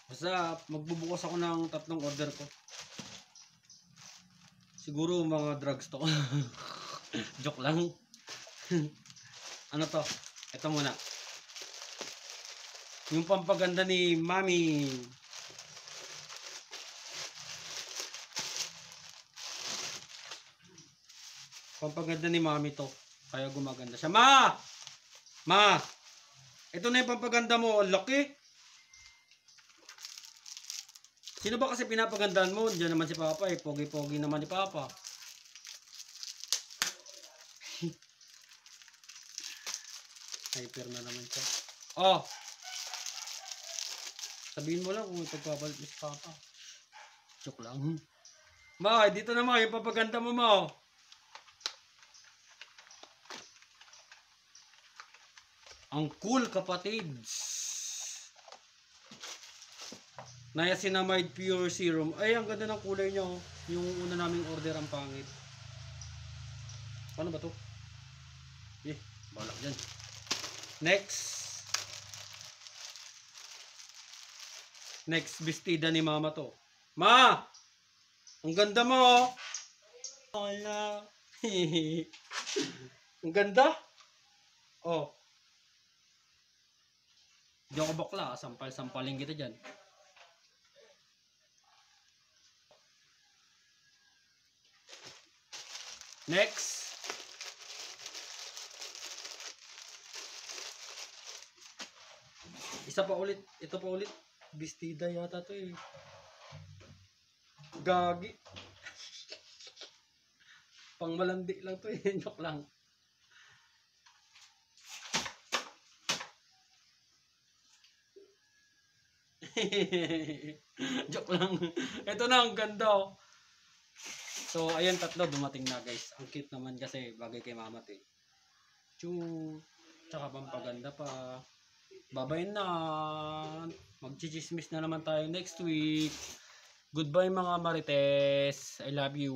Basta magbubukas ako ng 3 order ko. Siguro mga drugs to. Joke lang. Ano to? Ito muna. Yung pampaganda ni Mami. Pampaganda ni Mami to. Kaya gumaganda siya. Ma! Ma! Ito na yung pampaganda mo. Ang laki. Sino ba kasi pinapagandaan mo? Diyan naman si Papa eh. Pogi-pogi naman ni Papa. Hyper na naman siya. Oh! Sabihin mo lang kung ipagpapalit mo si Papa. Joke lang. Ma, dito naman yung papaganda mo, Ma. Ang cool, kapatids. Niacinamide Pure Serum. Ay, ang ganda ng kulay niya. Yung una naming order ang pangit. Paano ba to? Balak dyan. Next, bestida ni Mama to. Ma! Ang ganda mo! Wala. Ang ganda? Oh. Hindi ako bakla. Sampal-sampalin kita dyan. Next. Isa pa ulit. Ito pa ulit. Bestida yata to eh. Gagi. Pang malandi lang to eh. Joke lang. Joke lang. Ito na, ang ganda oh. So, ayan, 3 dumating na guys. Ang cute naman kasi bagay kay Mama to eh. Tsaka pampaganda pa. Babay na. Magchichismis na naman tayo next week. Goodbye mga Marites. I love you.